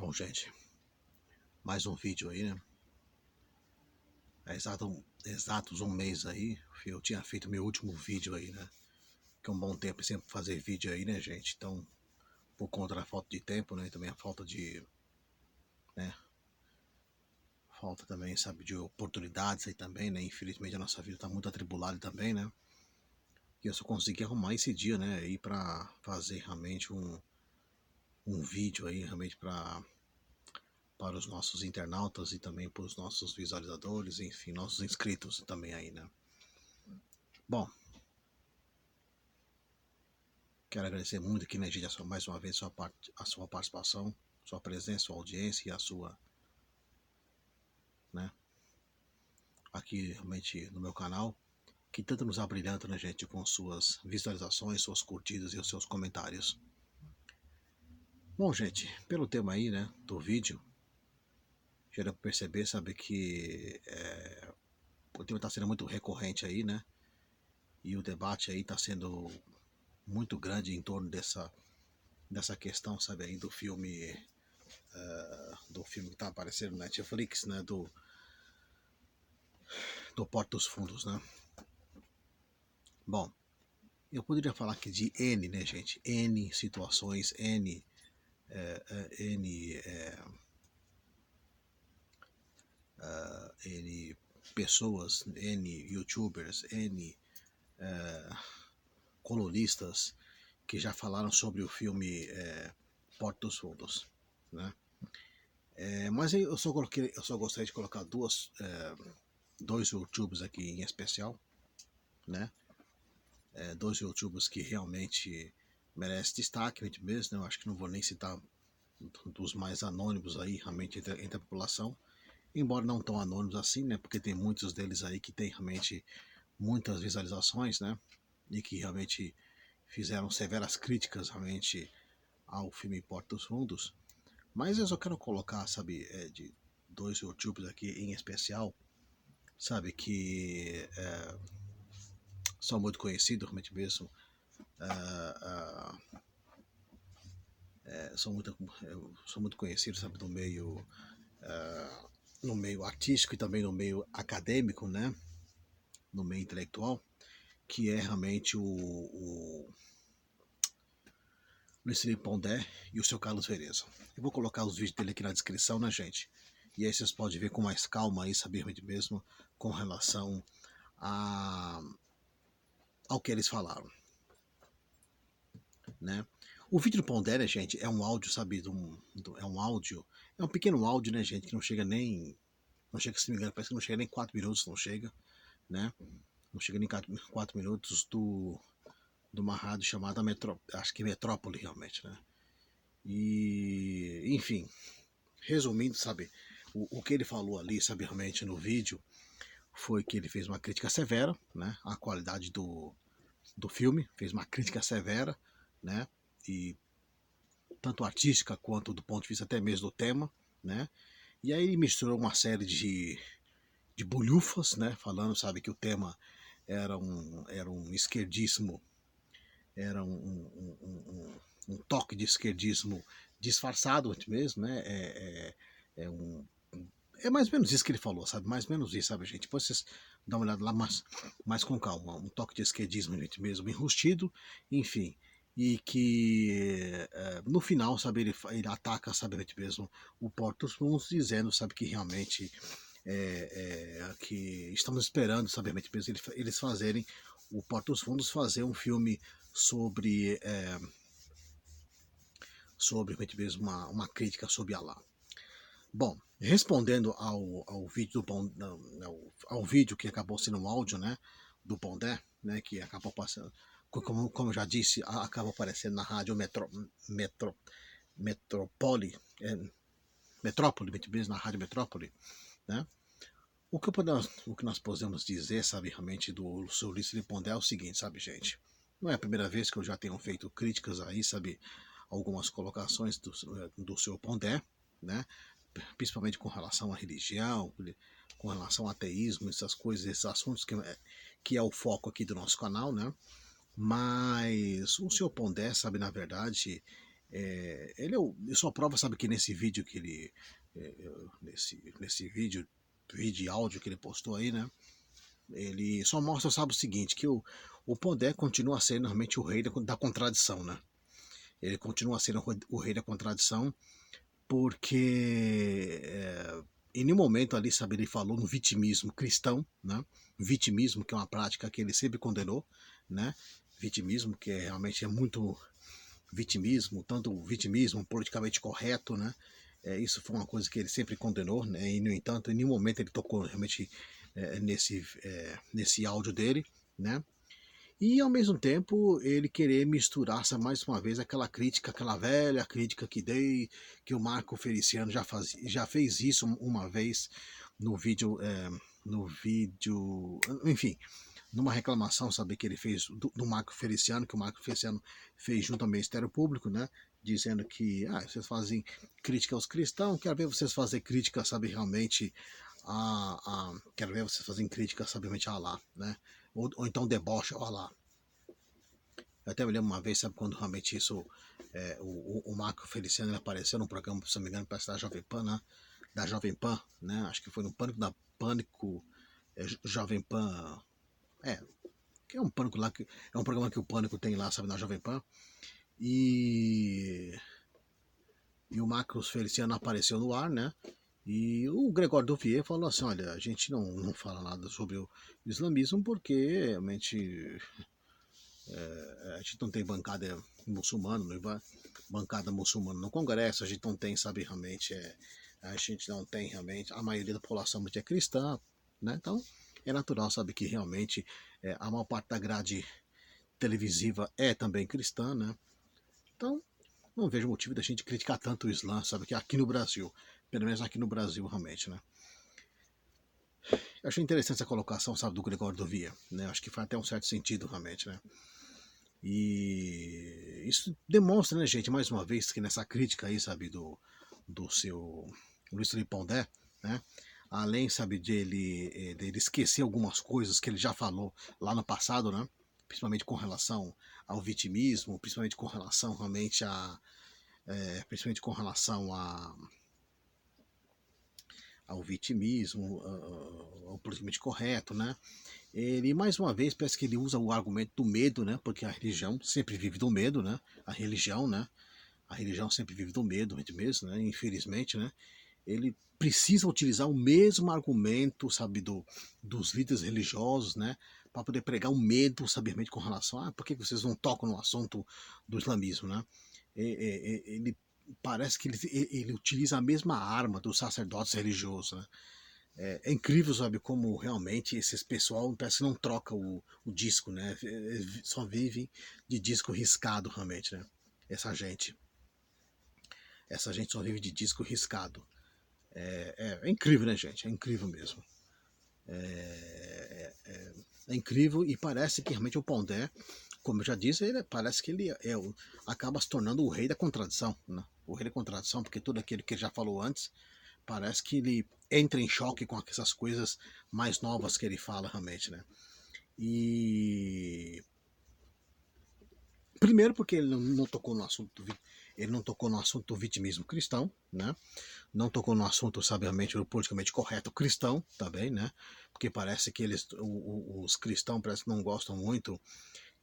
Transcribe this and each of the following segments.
Bom, gente, mais um vídeo aí, né? É exatos um mês aí, eu tinha feito meu último vídeo aí, né? Que é um bom tempo sempre fazer vídeo aí, né, gente? Então, por conta da falta de tempo, né? E também a falta de, né? Falta também, sabe, de oportunidades aí também, né? Infelizmente a nossa vida tá muito atribulada também, né? E eu só consegui arrumar esse dia, né? Aí pra fazer realmente um vídeo aí, realmente para os nossos internautas e também para os nossos visualizadores, enfim, nossos inscritos também aí, né? Bom, quero agradecer muito aqui, né, gente, mais uma vez a sua participação, sua presença, sua audiência e a sua, né, aqui realmente no meu canal, que tanto nos abrilhanta, né, gente, com suas visualizações, suas curtidas e os seus comentários. Bom, gente, pelo tema aí, né, do vídeo, já deu pra perceber, sabe, que o tema está sendo muito recorrente aí, né, e o debate aí está sendo muito grande em torno dessa questão, sabe, aí do filme que tá aparecendo na Netflix, né, do Porta dos Fundos, né. Bom, eu poderia falar aqui de N, né, gente, N situações, N pessoas, N youtubers, N colunistas que já falaram sobre o filme Porta dos Fundos, né. Mas eu só gostaria de colocar dois youtubers aqui em especial, né, dois youtubers que realmente merecem destaque mesmo, né? Eu acho que não vou nem citar dos mais anônimos aí, realmente, entre a população, embora não tão anônimos assim, né? Porque tem muitos deles aí que tem realmente muitas visualizações, né? E que realmente fizeram severas críticas realmente ao filme Porta dos Fundos. Mas eu só quero colocar, sabe, de dois youtubers aqui em especial, sabe, que são muito conhecidos realmente mesmo, são muito conhecidos, sabe, no meio artístico e também no meio acadêmico, né, no meio intelectual, que é realmente o Luiz Felipe Pondé e o seu Carlos Vereza. Eu vou colocar os vídeos dele aqui na descrição, né, gente? E aí vocês podem ver com mais calma aí, saber mesmo, com relação ao que eles falaram, né? O vídeo do Pondé, né, gente, é um áudio, sabe, é um áudio, é um pequeno áudio, né, gente, que não chega, se não me engano, parece que não chega nem 4 minutos, não chega, né? Não chega nem 4 minutos de uma rádio chamada acho que Metrópole, realmente, né? E, enfim, resumindo, sabe, o que ele falou ali, sabe, realmente no vídeo, foi que ele fez uma crítica severa, né, à qualidade do filme, fez uma crítica severa, né, e tanto artística quanto do ponto de vista até mesmo do tema, né, e aí ele misturou uma série de bolhufas, né, falando, sabe, que o tema era um esquerdismo, era um toque de esquerdismo disfarçado mesmo, né, é mais ou menos isso que ele falou, sabe? Mais ou menos isso, sabe, gente? Depois vocês dão uma olhada lá mais com calma. Um toque de esquerdismo, gente, mesmo, enrustido, enfim. E que no final, sabe, ele ataca, sabe, gente, mesmo, o Porta dos Fundos, dizendo, sabe, que realmente que estamos esperando, sabe, mesmo, eles fazerem o Porta dos Fundos fazer um filme sobre sobre mesmo uma crítica sobre Allah. Bom, respondendo ao vídeo ao vídeo que acabou sendo um áudio, né, do Pondé, né, que acabou passando, como eu já disse, acabou aparecendo na rádio Metrópole, Metrópole, na rádio Metrópole, né? O que nós podemos dizer, sabe, realmente do seu Luiz Felipe Pondé é o seguinte, sabe, gente? Não é a primeira vez que eu já tenho feito críticas aí, sabe, algumas colocações do seu Pondé, né? Principalmente com relação à religião, com relação ao ateísmo, essas coisas, esses assuntos que é o foco aqui do nosso canal, né? Mas o senhor Pondé, sabe, na verdade, Ele só prova, sabe, que nesse vídeo que ele, nesse vídeo e áudio que ele postou aí, né, ele só mostra, sabe, o seguinte, que o Pondé continua sendo realmente o rei da contradição, né? Ele continua sendo o rei da contradição, porque em nenhum momento ali, sabe, ele falou no vitimismo cristão, né? Vitimismo, que é uma prática que ele sempre condenou, né? Vitimismo, que realmente é muito vitimismo, tanto vitimismo politicamente correto, né? Isso foi uma coisa que ele sempre condenou, né? E, no entanto, em nenhum momento ele tocou realmente nesse áudio dele, né? E ao mesmo tempo ele querer misturar mais uma vez aquela crítica, aquela velha crítica que o Marco Feliciano já fez isso uma vez no vídeo, enfim, numa reclamação, sabe, que ele fez do Marco Feliciano, que o Marco Feliciano fez junto ao Ministério Público, né? Dizendo que vocês fazem crítica aos cristãos, quero ver vocês fazer crítica, sabe, realmente quero ver vocês fazerem crítica, sabe, realmente a Allah, né? Ou então deboche ao Allah. Eu até me lembro uma vez, sabe, quando realmente isso, o Marco Feliciano ele apareceu num programa, se não me engano, parece da Jovem Pan, né? Da Jovem Pan, né? Acho que foi no Pânico Jovem Pan, que é um pânico lá, que é um programa que o Pânico tem lá, sabe, na Jovem Pan. E, e o Marcos Feliciano apareceu no ar, né? E o Gregório Douvier falou assim: olha, a gente não fala nada sobre o islamismo porque realmente a gente não tem bancada muçulmana, bancada muçulmana no Congresso, a gente não tem, sabe, realmente, a gente não tem realmente, a maioria da população é cristã, né? Então é natural, sabe, que realmente a maior parte da grade televisiva é também cristã, né? Então não vejo motivo da gente criticar tanto o Islã, sabe, que aqui no Brasil, pelo menos aqui no Brasil, realmente, né? Eu achei interessante essa colocação, sabe, do Gregório Douvier, né? Acho que faz até um certo sentido, realmente, né? E isso demonstra, né, gente, mais uma vez, que nessa crítica aí, sabe, do seu Luiz Felipe Pondé, né? Além, sabe, dele esquecer algumas coisas que ele já falou lá no passado, né? Principalmente com relação ao vitimismo, principalmente com relação realmente principalmente com relação ao vitimismo, ao politicamente correto, né? Ele, mais uma vez, parece que ele usa o argumento do medo, né? Porque a religião sempre vive do medo, né? A religião, né? A religião sempre vive do medo, mesmo, né? Infelizmente, né? Ele precisa utilizar o mesmo argumento, sabe, dos líderes religiosos, né? Para poder pregar o medo, sabiamente, com relação a por que vocês não tocam no assunto do islamismo, né? Ele parece que ele utiliza a mesma arma dos sacerdotes religiosos, né? É incrível, sabe, como realmente esses pessoal parece que não troca o disco, né? Só vive de disco riscado, realmente, né? Essa gente. Essa gente só vive de disco riscado. É incrível, né, gente? É incrível mesmo. É incrível e parece que realmente o Pondé, como eu já disse, parece que ele acaba se tornando o rei da contradição, né? O rei da contradição, porque tudo aquilo que ele já falou antes, parece que ele entra em choque com essas coisas mais novas que ele fala realmente, né? E primeiro porque ele não tocou no assunto ele não tocou no assunto do vitimismo cristão, né? Não tocou no assunto, sabiamente, do politicamente correto cristão, também, né? Porque parece que os cristãos parece que não gostam muito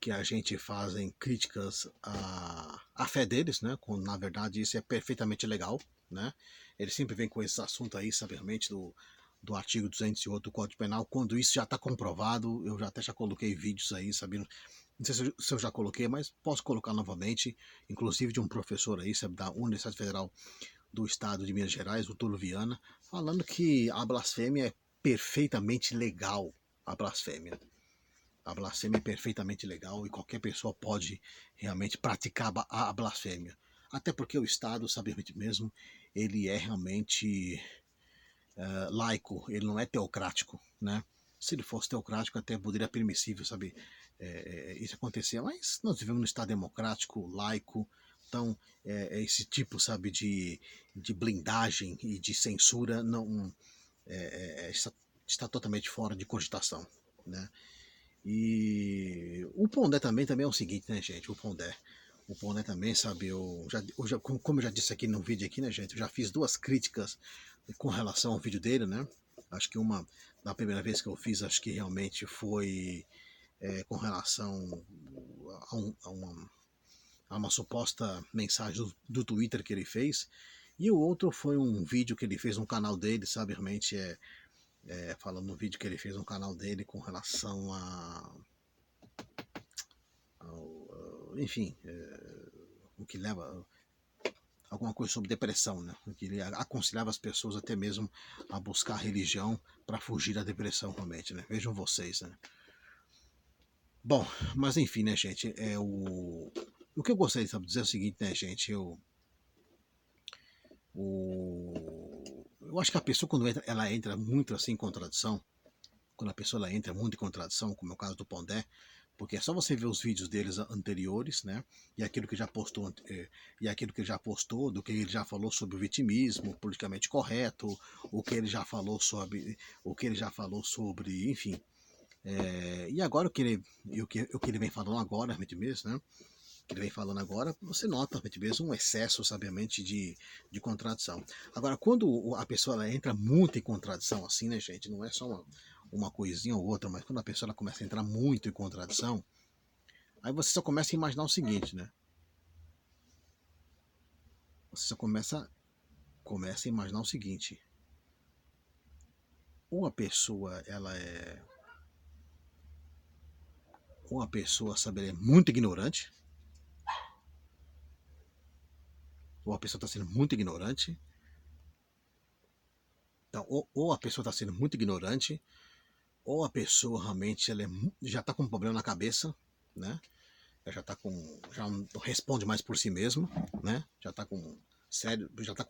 que a gente fazem críticas à fé deles, né? Quando na verdade isso é perfeitamente legal, né? Eles sempre vêm com esse assunto aí, sabiamente, do artigo 208 do Código Penal, quando isso já está comprovado. Eu já coloquei vídeos aí, sabendo, não sei se eu já coloquei, mas posso colocar novamente, inclusive de um professor aí, sabe, da Universidade Federal do Estado de Minas Gerais, o Túlio Viana, falando que a blasfêmia é perfeitamente legal, a blasfêmia. A blasfêmia é perfeitamente legal e qualquer pessoa pode realmente praticar a blasfêmia. Até porque o Estado, sabe mesmo, ele é realmente laico, ele não é teocrático, né? Se ele fosse teocrático, até poderia permissível, sabe, isso acontecer. Mas nós vivemos num Estado democrático, laico, então esse tipo, sabe, de blindagem e de censura não está totalmente fora de cogitação, né? E o Pondé também é o seguinte, né, gente? O Pondé. o Pondé também, sabe, como eu já disse aqui no vídeo aqui, né, gente, eu já fiz duas críticas com relação ao vídeo dele, né, acho que uma, da primeira vez que eu fiz, acho que realmente foi com relação a uma suposta mensagem do Twitter que ele fez, e o outro foi um vídeo que ele fez no canal dele, sabe, realmente falando no vídeo que ele fez no canal dele com relação enfim, o que leva alguma coisa sobre depressão, né? Que ele aconselhava as pessoas até mesmo a buscar a religião para fugir da depressão, realmente, né? Vejam vocês, né? Bom, mas enfim, né, gente? O que eu gostaria de dizer é o seguinte, né, gente? Eu acho que a pessoa, quando ela entra muito assim em contradição, quando a pessoa ela entra muito em contradição, como é o caso do Pondé, porque é só você ver os vídeos deles anteriores, né? E aquilo que já postou, do que ele já falou sobre o vitimismo politicamente correto, o que ele já falou sobre, enfim. E agora o que ele vem falando agora, realmente mesmo, né? Que ele vem falando agora, você nota realmente mesmo um excesso, sabiamente, de contradição. Agora, quando a pessoa ela entra muito em contradição assim, né, gente? Não é só uma coisinha ou outra, mas quando a pessoa ela começa a entrar muito em contradição, aí você só começa a imaginar o seguinte, né? Você só começa a imaginar o seguinte: ou a pessoa ou a pessoa, sabe, ela é muito ignorante, ou a pessoa está sendo muito ignorante, então, ou a pessoa está sendo muito ignorante, ou a pessoa realmente já está com um problema na cabeça, né? Já não responde mais por si mesmo, né? Já está com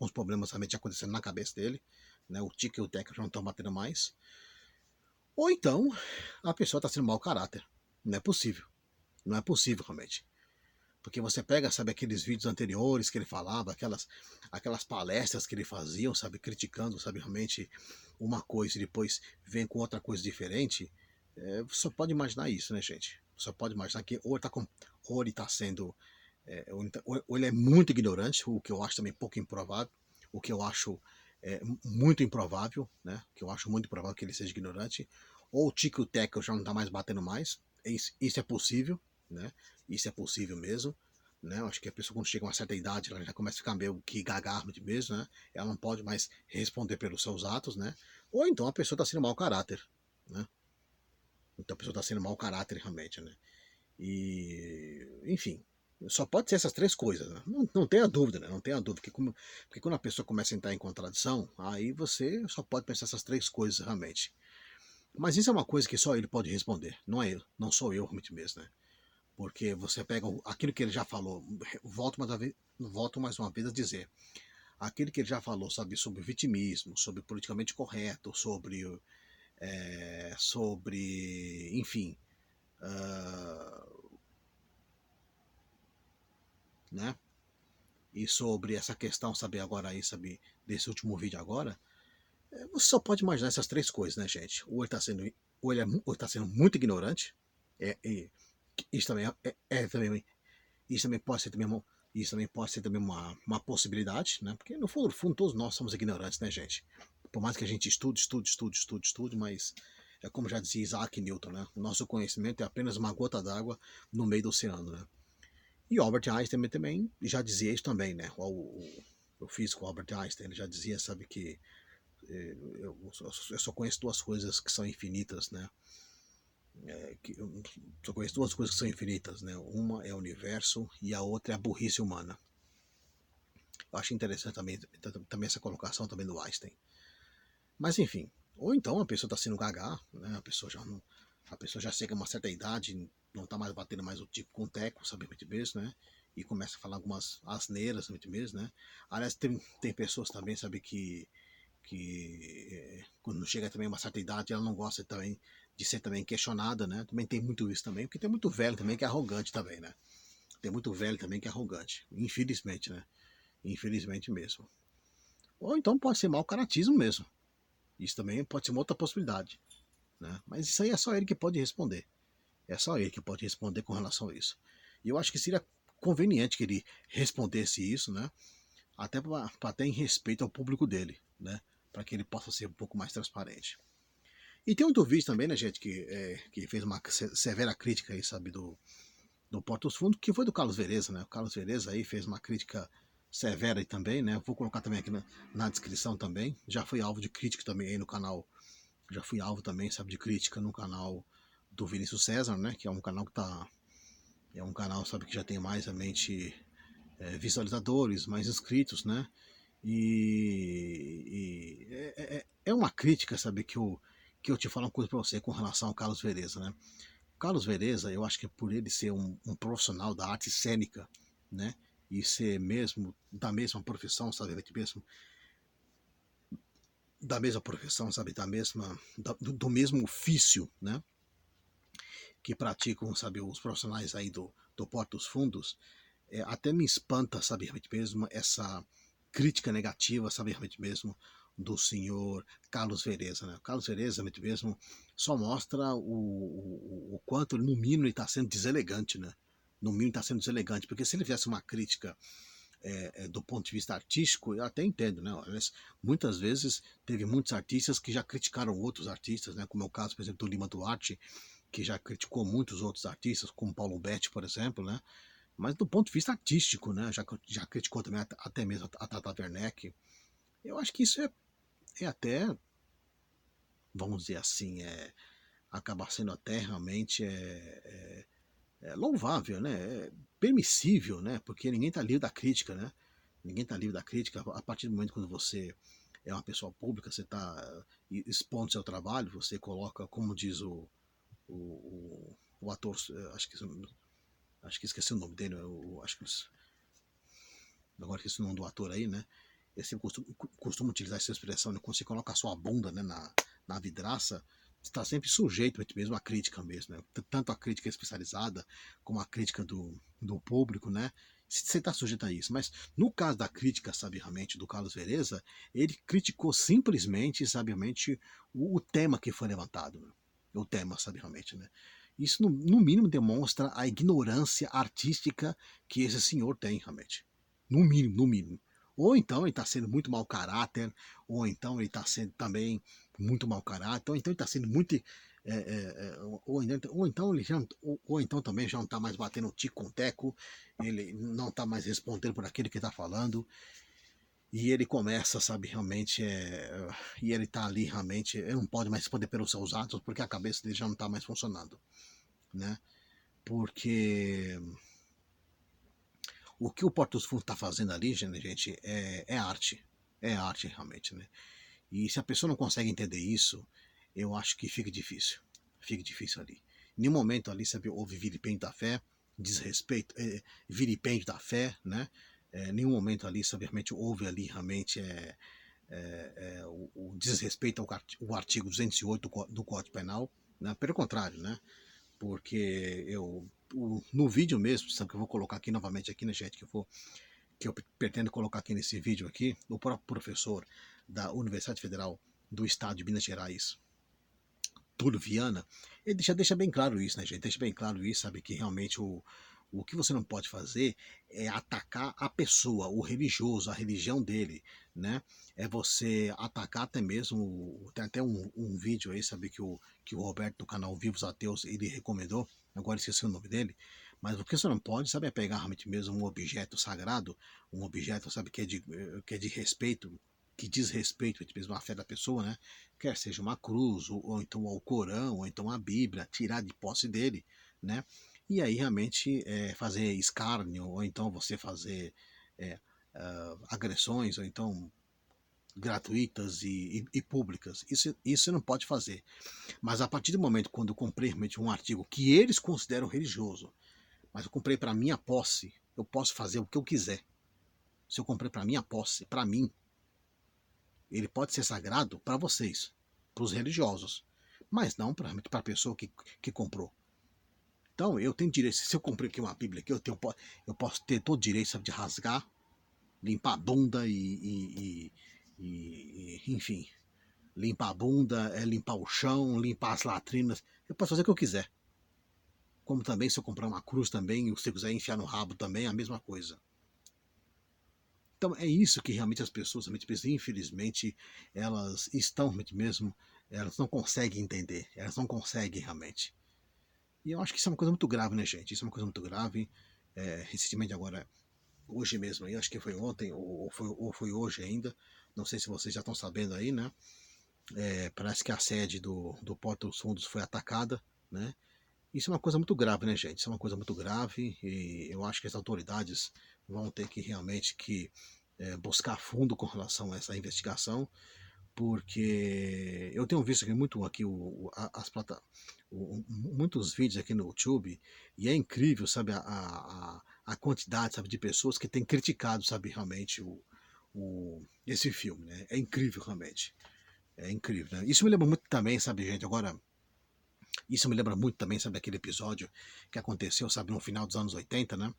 os problemas realmente acontecendo na cabeça dele, né? O tique e o teca já não estão batendo mais. Ou então a pessoa está sendo mau caráter. Não é possível. Não é possível realmente. Porque você pega, sabe, aqueles vídeos anteriores que ele falava, aquelas palestras que ele fazia, sabe, criticando, sabe, realmente uma coisa e depois vem com outra coisa diferente. Você só pode imaginar isso, né, gente? Só pode imaginar que ou ele tá sendo. Ou ele é muito ignorante, o que eu acho também pouco improvável, o que eu acho muito improvável, né? O que eu acho muito improvável que ele seja ignorante, ou o Tico Teco já não tá mais batendo mais. Isso é possível, né? Isso é possível mesmo. Né? Eu acho que a pessoa, quando chega a uma certa idade, ela já começa a ficar meio que gagarra mesmo, né? Ela não pode mais responder pelos seus atos, né? Ou então a pessoa está sendo mau caráter, né? Então a pessoa está sendo mau caráter realmente, né? Enfim, só pode ser essas três coisas, né? Não tenha dúvida, né? Não tenha dúvida, porque quando a pessoa começa a entrar em contradição, aí você só pode pensar essas três coisas realmente. Mas isso é uma coisa que só ele pode responder, não é eu, não sou eu realmente mesmo, né? Porque você pega aquilo que ele já falou, volto mais uma vez a dizer, aquilo que ele já falou, sabe, sobre vitimismo, sobre politicamente correto, enfim, né? E sobre essa questão, sabe, agora aí, sabe, desse último vídeo agora, você só pode imaginar essas três coisas, né, gente? Ou ele tá sendo muito ignorante, é, é, isso também também, isso também pode ser também uma possibilidade, né? Porque no fundo todos nós somos ignorantes, né, gente? Por mais que a gente estude, mas é como já dizia Isaac Newton, né? O nosso conhecimento é apenas uma gota d'água no meio do oceano, né? E Albert Einstein também já dizia isso também, né? O físico Albert Einstein ele já dizia, sabe, que eu só conheço duas coisas que são infinitas, né? Eu só conheço duas coisas que são infinitas, né? Uma é o universo e a outra é a burrice humana. Eu acho interessante também essa colocação também do Einstein. Mas enfim, ou então a pessoa está sendo gaga, né? A pessoa já chega a uma certa idade, não está mais batendo mais o tipo com o teco, sabe, muito mesmo, né? E começa a falar algumas asneiras, muito mesmo, né? Aliás, tem pessoas também, sabe, que quando chega também a uma certa idade, ela não gosta também de ser também questionada, né? Também tem muito isso também, porque tem muito velho também que é arrogante também, né? Tem muito velho também que é arrogante, infelizmente, né? Infelizmente mesmo. Ou então pode ser mau caratismo mesmo. Isso também pode ser uma outra possibilidade, né? Mas isso aí é só ele que pode responder. É só ele que pode responder com relação a isso. E eu acho que seria conveniente que ele respondesse isso, né? Até em respeito ao público dele, né? Para que ele possa ser um pouco mais transparente. E tem outro vídeo também, né, gente, que fez uma severa crítica aí, sabe, do Porta dos Fundos, que foi do Carlos Vereza, né? O Carlos Vereza aí fez uma crítica severa aí também, né? Vou colocar também aqui na descrição também. Já fui alvo de crítica também aí no canal. Já fui alvo também, sabe, de crítica no canal do Vinícius César, né? Que é um canal que tá. É um canal, sabe, que já tem mais realmente visualizadores, mais inscritos, né? É uma crítica, sabe, que eu te falo uma coisa para você com relação ao Carlos Vereza, né? O Carlos Vereza, eu acho que por ele ser um profissional da arte cênica, né? E ser mesmo da mesma profissão, sabe, mesmo da mesma profissão, sabe, do mesmo ofício, né? Que praticam, sabe, os profissionais aí do Porto dos Fundos, até me espanta, sabe, realmente mesmo, essa crítica negativa, sabe, realmente mesmo, do senhor Carlos Vereza, né? O Carlos Vereza, realmente mesmo, só mostra o quanto, no mínimo, ele está sendo deselegante, né? No mínimo está sendo deselegante, porque se ele fizesse uma crítica do ponto de vista artístico, eu até entendo, né? Mas muitas vezes teve muitos artistas que já criticaram outros artistas, né? Como é o caso, por exemplo, do Lima Duarte, que já criticou muitos outros artistas, como Paulo Betti, por exemplo, né? Mas do ponto de vista artístico, né? Já criticou também até mesmo a Tata Werneck. Eu acho que isso é até, vamos dizer assim, acaba sendo até realmente louvável, né? É permissível, né? Porque ninguém está livre da crítica, né? Ninguém está livre da crítica. A partir do momento quando você é uma pessoa pública, você está expondo seu trabalho, você coloca, como diz o ator, acho que esqueci o nome dele, acho que agora esqueci o nome do ator aí, né? Ele sempre costuma utilizar essa expressão, né? Quando você coloca a sua bunda, né, na vidraça, está sempre sujeito mesmo à crítica mesmo, né? Tanto a crítica especializada como a crítica do público, né? Você está sujeito a isso. Mas no caso da crítica, sabiamente, do Carlos Vereza, ele criticou simplesmente, sabiamente, o tema que foi levantado. Né? O tema, sabiamente, né? Isso, no mínimo, demonstra a ignorância artística que esse senhor tem, realmente. No mínimo, no mínimo. Ou então ele está sendo muito mau caráter, ou então ele está sendo também muito mau caráter, ou então ele está sendo muito. Ou então ele já, ou então também já não está mais batendo tico com teco, ele não está mais respondendo por aquilo que está falando, e ele começa, sabe, realmente, e ele está ali realmente, ele não pode mais responder pelos seus atos, porque a cabeça dele já não está mais funcionando, né? Porque o que o Porto dos Fundos está fazendo ali, gente, é arte. É arte, realmente, né? E se a pessoa não consegue entender isso, eu acho que fica difícil. Fica difícil ali. Em nenhum momento ali, sabe, houve vilipêndio da fé, desrespeito, vilipêndio da fé, né? Em nenhum momento ali, sabe, realmente houve ali, realmente, o desrespeito ao artigo 208 do Código Penal, né? Pelo contrário, né? Porque no vídeo mesmo, sabe, que eu vou colocar aqui novamente aqui, né, gente, que eu pretendo colocar aqui nesse vídeo aqui, o próprio professor da Universidade Federal do Estado de Minas Gerais, Túlio Viana, ele já deixa bem claro isso, né, gente? Deixa bem claro isso, sabe, que realmente o que você não pode fazer é atacar a pessoa, o religioso, a religião dele, né? É você atacar até mesmo, tem até um vídeo aí, sabe, que o Roberto do canal Vivos Ateus, ele recomendou, agora esqueci o nome dele, mas o que você não pode, sabe, é pegar realmente mesmo um objeto sagrado, um objeto, sabe, que é de respeito, que diz respeito mesmo à fé da pessoa, né? Quer seja uma cruz, ou então o Corão, ou então a Bíblia, tirar de posse dele, né? E aí realmente fazer escárnio, ou então você fazer é, agressões, ou então gratuitas e públicas. Isso você não pode fazer. Mas a partir do momento quando eu comprei realmente um artigo que eles consideram religioso, mas eu comprei para minha posse, eu posso fazer o que eu quiser. Se eu comprei para minha posse, para mim, ele pode ser sagrado para vocês, para os religiosos, mas não para a pessoa que comprou. Então, eu tenho direito, se eu comprei aqui uma Bíblia, aqui, eu posso ter todo o direito, sabe, de rasgar, limpar a bunda enfim, limpar a bunda, limpar o chão, limpar as latrinas. Eu posso fazer o que eu quiser como também se eu comprar uma cruz também, e você quiser enfiar no rabo também, é a mesma coisa. Então é isso que realmente as pessoas, realmente, infelizmente, elas estão realmente mesmo, elas não conseguem entender, elas não conseguem realmente. E eu acho que isso é uma coisa muito grave, né, gente? Isso é uma coisa muito grave. Recentemente agora, hoje mesmo aí, acho que foi ontem, ou foi hoje ainda, não sei se vocês já estão sabendo aí, né? Parece que a sede do Porto dos Fundos foi atacada, né? Isso é uma coisa muito grave, né, gente? Isso é uma coisa muito grave e eu acho que as autoridades vão ter que realmente buscar fundo com relação a essa investigação, porque eu tenho visto aqui muito aqui muitos vídeos aqui no YouTube e é incrível, sabe, a quantidade, sabe, de pessoas que têm criticado, sabe, realmente esse filme, né? É incrível realmente. É incrível, né? Isso me lembra muito também, sabe, gente, agora isso me lembra muito também, sabe, aquele episódio que aconteceu, sabe, no final dos anos 80, né?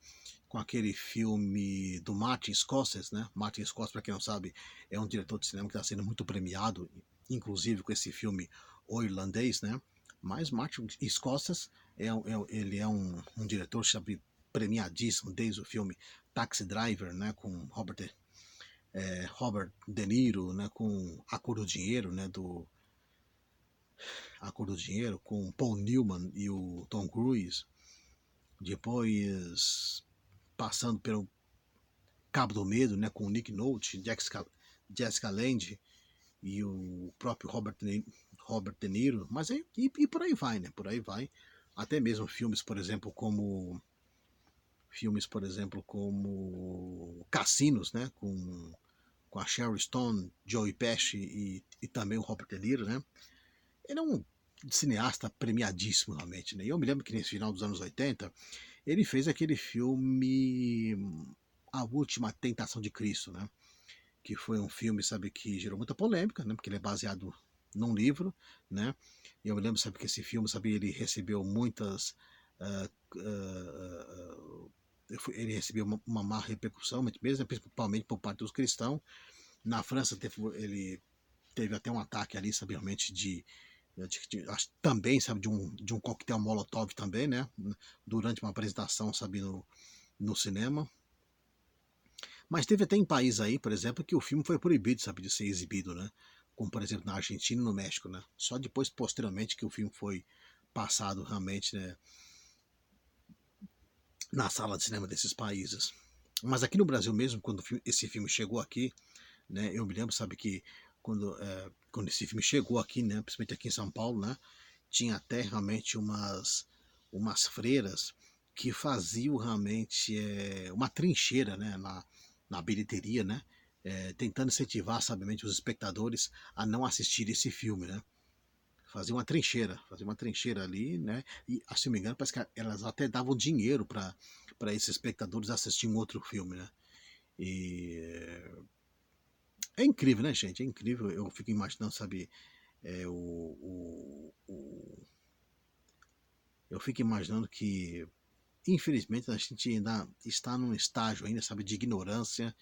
Com aquele filme do Martin Scorsese, né? Martin Scorsese, para quem não sabe, é um diretor de cinema que está sendo muito premiado, inclusive com esse filme O Irlandês, né? Mas Martin Scorsese ele é um diretor, sabe, premiadíssimo desde o filme Taxi Driver, né? Com Robert De Niro, né? Com A Cor do Dinheiro, né? A Cor do Dinheiro, com Paul Newman e o Tom Cruise. Depois, passando pelo Cabo do Medo, né, com o Nick Nolte, Jessica Lange e o próprio Robert De Niro, mas e por aí vai, né? Por aí vai. Até mesmo filmes, por exemplo, como Cassinos, né? Com a Sharon Stone, Joey Pesci e também o Robert De Niro, né? Ele é um cineasta premiadíssimo, realmente, né? E eu me lembro que nesse final dos anos 80, ele fez aquele filme A Última Tentação de Cristo, né? Que foi um filme, sabe, que gerou muita polêmica, né? Porque ele é baseado num livro, né? E eu me lembro, sabe, que esse filme, sabe, ele recebeu muitas... ah, ah, ele recebeu uma má repercussão, mesmo, principalmente por parte dos cristãos. Na França ele teve até um ataque ali, sabe, realmente também, sabe, de um coquetel Molotov também, né? Durante uma apresentação, sabe, no cinema. Mas teve até em países aí, por exemplo, que o filme foi proibido, sabe, de ser exibido, né? Como, por exemplo, na Argentina e no México, né? Só depois, posteriormente, que o filme foi passado realmente, né, na sala de cinema desses países. Mas aqui no Brasil mesmo, quando esse filme chegou aqui, né, eu me lembro, sabe, que quando esse filme chegou aqui, né, principalmente aqui em São Paulo, né, tinha até realmente umas freiras que faziam realmente uma trincheira, né, na bilheteria, né, tentando incentivar, sabiamente, os espectadores a não assistir esse filme, né. Fazia uma trincheira ali, né, e, se não me engano, parece que elas até davam dinheiro para esses espectadores assistirem um outro filme, né. E é incrível, né, gente? É incrível. Eu fico imaginando, sabe, é, o, eu fico imaginando que, infelizmente, a gente ainda está num estágio ainda, sabe, de ignorância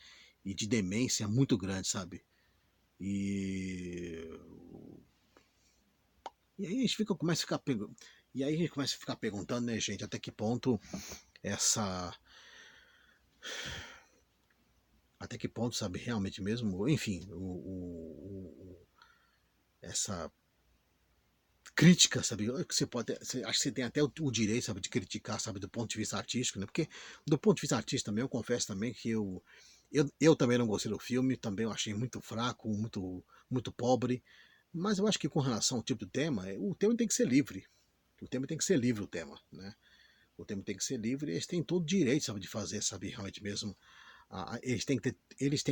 e de demência muito grande, sabe? E, e aí a gente começa a ficar e aí a gente começa a ficar perguntando, né, gente, até que ponto essa até que ponto, sabe, realmente mesmo, enfim, essa crítica, sabe? Que você pode, acho que você tem até o direito, sabe, de criticar, sabe, do ponto de vista artístico, né? Porque do ponto de vista artístico também, eu confesso também que eu também não gostei do filme, também eu achei muito fraco, muito pobre, mas eu acho que com relação ao tipo de tema, o tema tem que ser livre. O tema tem que ser livre, o tema, né? O tema tem que ser livre e eles têm todo o direito, sabe, de fazer, sabe, realmente mesmo. Eles têm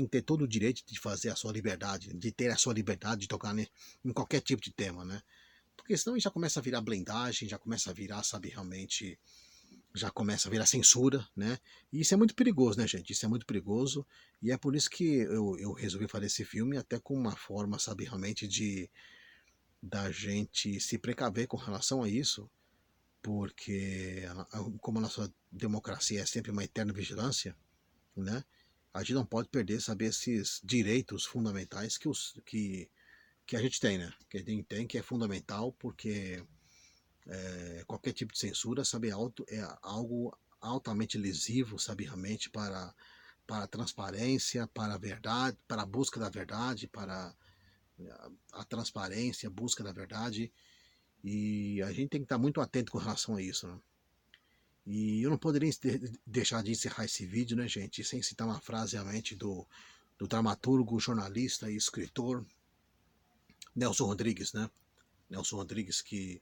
que ter todo o direito de fazer a sua liberdade, de ter a sua liberdade de tocar, né, em qualquer tipo de tema, né? Porque senão já começa a virar blindagem, já começa a virar, sabe, realmente, já começa a virar censura, né? E isso é muito perigoso, né, gente? Isso é muito perigoso. E é por isso que eu resolvi fazer esse filme, até com uma forma, sabe, realmente de da gente se precaver com relação a isso, porque como a nossa democracia é sempre uma eterna vigilância, né? A gente não pode perder, saber esses direitos fundamentais que a gente tem, né? Que a gente tem, que é fundamental, porque qualquer tipo de censura, sabe, é algo altamente lesivo, sabe, realmente para a transparência, para a verdade, para a busca da verdade, para a transparência, a busca da verdade, e a gente tem que estar muito atento com relação a isso, né? E eu não poderia deixar de encerrar esse vídeo, né, gente, sem citar uma frase realmente do dramaturgo, jornalista e escritor Nelson Rodrigues, né? Nelson Rodrigues que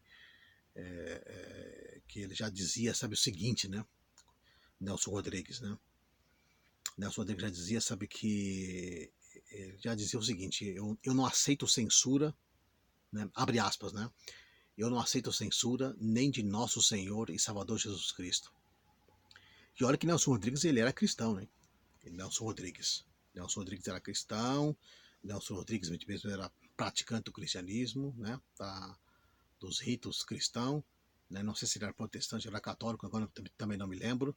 ele já dizia, sabe, o seguinte, né? Nelson Rodrigues, né? Nelson Rodrigues já dizia, sabe, que ele já dizia o seguinte: eu não aceito censura, né? Abre aspas, né? Eu não aceito censura nem de nosso Senhor e Salvador Jesus Cristo. E olha que Nelson Rodrigues ele era cristão, né? Nelson Rodrigues. Nelson Rodrigues era cristão. Nelson Rodrigues mesmo era praticante do cristianismo, né? Dos ritos cristãos. Né? Não sei se ele era protestante, era católico, agora também não me lembro.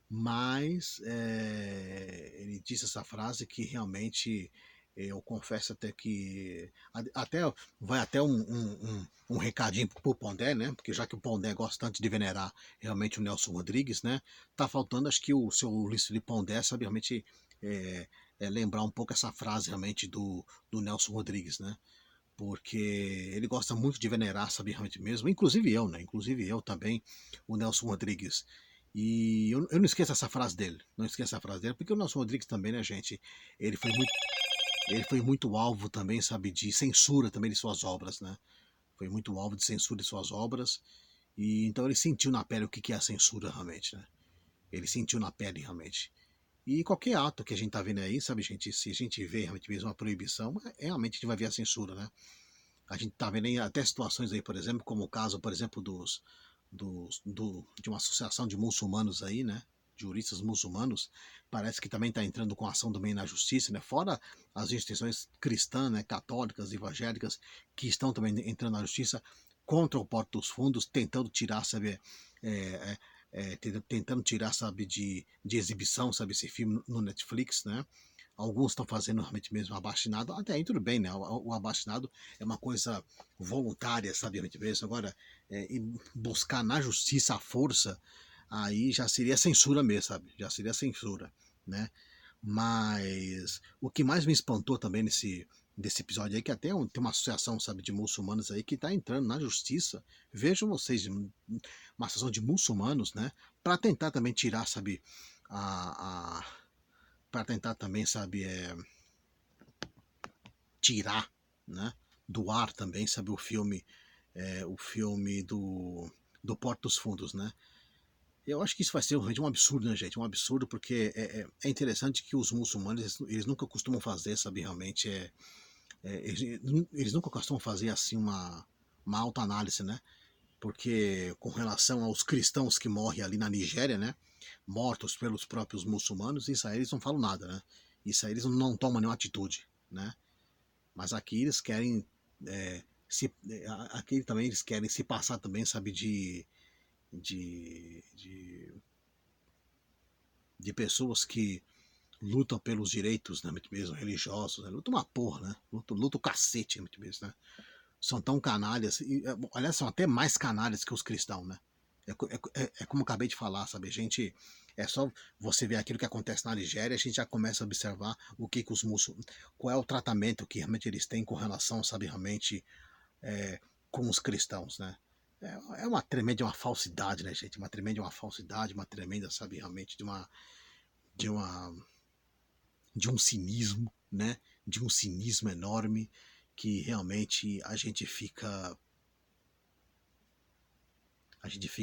Mas ele disse essa frase que realmente eu confesso até que até vai até um recadinho pro Pondé, né? Porque já que o Pondé gosta tanto de venerar realmente o Nelson Rodrigues, né? Tá faltando, acho que o seu Luiz Felipe Pondé sabe realmente lembrar um pouco essa frase realmente do Nelson Rodrigues, né? Porque ele gosta muito de venerar, sabe, realmente mesmo, inclusive eu, né? Inclusive eu também, o Nelson Rodrigues. E eu não esqueço essa frase dele, não esqueço essa frase dele, porque o Nelson Rodrigues também, né, gente, ele foi muito, ele foi muito alvo também, sabe, de censura também de suas obras, né? Foi muito alvo de censura de suas obras, e então ele sentiu na pele o que é a censura realmente, né? Ele sentiu na pele realmente. E qualquer ato que a gente tá vendo aí, sabe, gente, se a gente vê realmente mesmo uma proibição, realmente a gente vai ver a censura, né? A gente tá vendo aí até situações aí, por exemplo, como o caso, por exemplo, de uma associação de muçulmanos aí, né? Juristas muçulmanos, parece que também está entrando com ação também na justiça, né? Fora as instituições cristãs, né? Católicas, evangélicas, que estão também entrando na justiça contra o Porto dos Fundos, tentando tirar, sabe, é, tentando tirar, sabe, de exibição, sabe, esse filme no Netflix, né? Alguns estão fazendo realmente mesmo abaixinado, até aí tudo bem, né? O abaixinado é uma coisa voluntária, sabe, realmente mesmo. Agora, e buscar na justiça a força, aí já seria censura mesmo, sabe? Já seria censura, né? Mas o que mais me espantou também desse episódio aí, que até tem uma associação, sabe, de muçulmanos aí que está entrando na justiça, vejam vocês, uma associação de muçulmanos, né, para tentar também tirar, sabe, a para tentar também, sabe, tirar, né, do ar também, sabe, o filme do Porto dos Fundos, né? Eu acho que isso vai ser realmente um absurdo, né, gente? Um absurdo, porque é interessante que os muçulmanos, eles nunca costumam fazer, sabe, realmente, eles nunca costumam fazer, assim, uma autoanálise, né? Porque com relação aos cristãos que morrem ali na Nigéria, né? Mortos pelos próprios muçulmanos, isso aí eles não falam nada, né? Isso aí eles não tomam nenhuma atitude, né? Mas aqui eles querem aqui também eles querem se passar também, sabe, de, de, de pessoas que lutam pelos direitos, né, mesmo religiosos, né? Lutam uma porra, né? Lutam o cacete, mesmo, né? São tão canalhas, e, aliás, são até mais canalhas que os cristãos, né? É como eu acabei de falar, sabe? A gente, é só você ver aquilo que acontece na Nigéria, a gente já começa a observar que os muçulmanos, qual é o tratamento que realmente eles têm com relação, sabe, realmente é, com os cristãos, né? É uma tremenda uma falsidade, né, gente? Uma tremenda uma falsidade, uma tremenda, sabe, realmente de uma de um cinismo, né? De um cinismo enorme que realmente a gente fica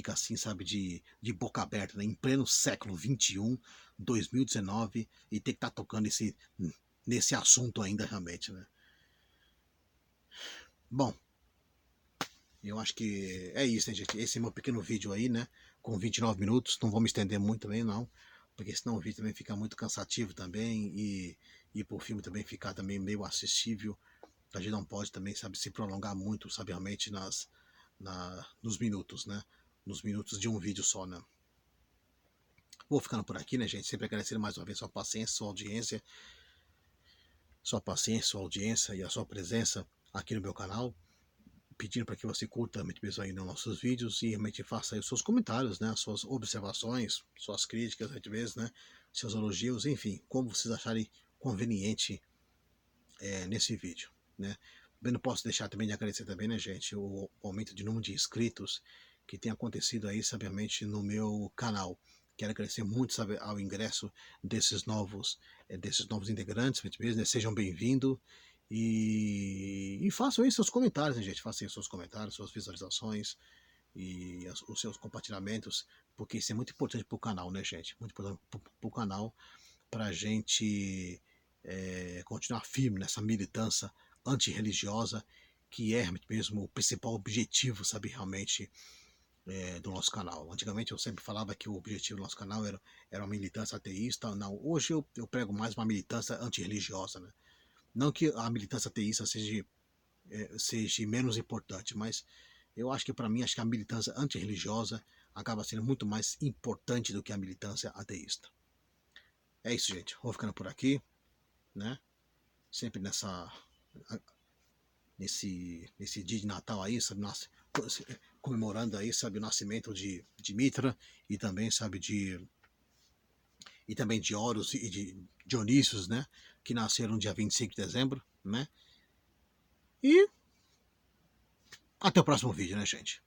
assim, sabe, de boca aberta, né? Em pleno século XXI, 2019, e ter que estar tocando nesse assunto ainda realmente, né? Bom, eu acho que é isso, né, gente? Esse é meu pequeno vídeo aí, né? Com 29 minutos, não vou me estender muito também, não, porque senão o vídeo também fica muito cansativo também e por filme também ficar também meio assistível. A gente não pode também, sabe, se prolongar muito, sabe, realmente nos minutos, né? Nos minutos de um vídeo só, né? Vou ficando por aqui, né, gente? Sempre agradecendo mais uma vez sua paciência, sua paciência, sua audiência e a sua presença aqui no meu canal. pedindo para que você curta mesmo aí nos nossos vídeos e realmente faça aí os seus comentários, né, as suas observações, suas críticas, às vezes, né, seus elogios, enfim, como vocês acharem conveniente nesse vídeo, né. Eu não posso deixar também de agradecer também, né, gente, o aumento de número de inscritos que tem acontecido aí, sabiamente, no meu canal. Quero agradecer muito, sabe, ao ingresso desses novos integrantes, né? Sejam bem-vindos e façam aí seus comentários, né, gente? Façam aí seus comentários, suas visualizações e os seus compartilhamentos, porque isso é muito importante para o canal, né, gente? Muito importante para o canal, para a gente continuar firme nessa militância antirreligiosa, que é mesmo o principal objetivo, sabe, realmente, do nosso canal. Antigamente eu sempre falava que o objetivo do nosso canal era uma militância ateísta. Não, hoje eu prego mais uma militância antirreligiosa, né? Não que a militância ateísta seja menos importante, mas eu acho que para mim acho que a militância antirreligiosa acaba sendo muito mais importante do que a militância ateísta. É isso, gente. Vou ficando por aqui, né? Sempre nesse dia de Natal aí, sabe, comemorando aí, sabe, o nascimento de Mitra e também, sabe, de Horus e de Dionísios, né, que nasceram dia 25 de dezembro, né? E até o próximo vídeo, né, gente?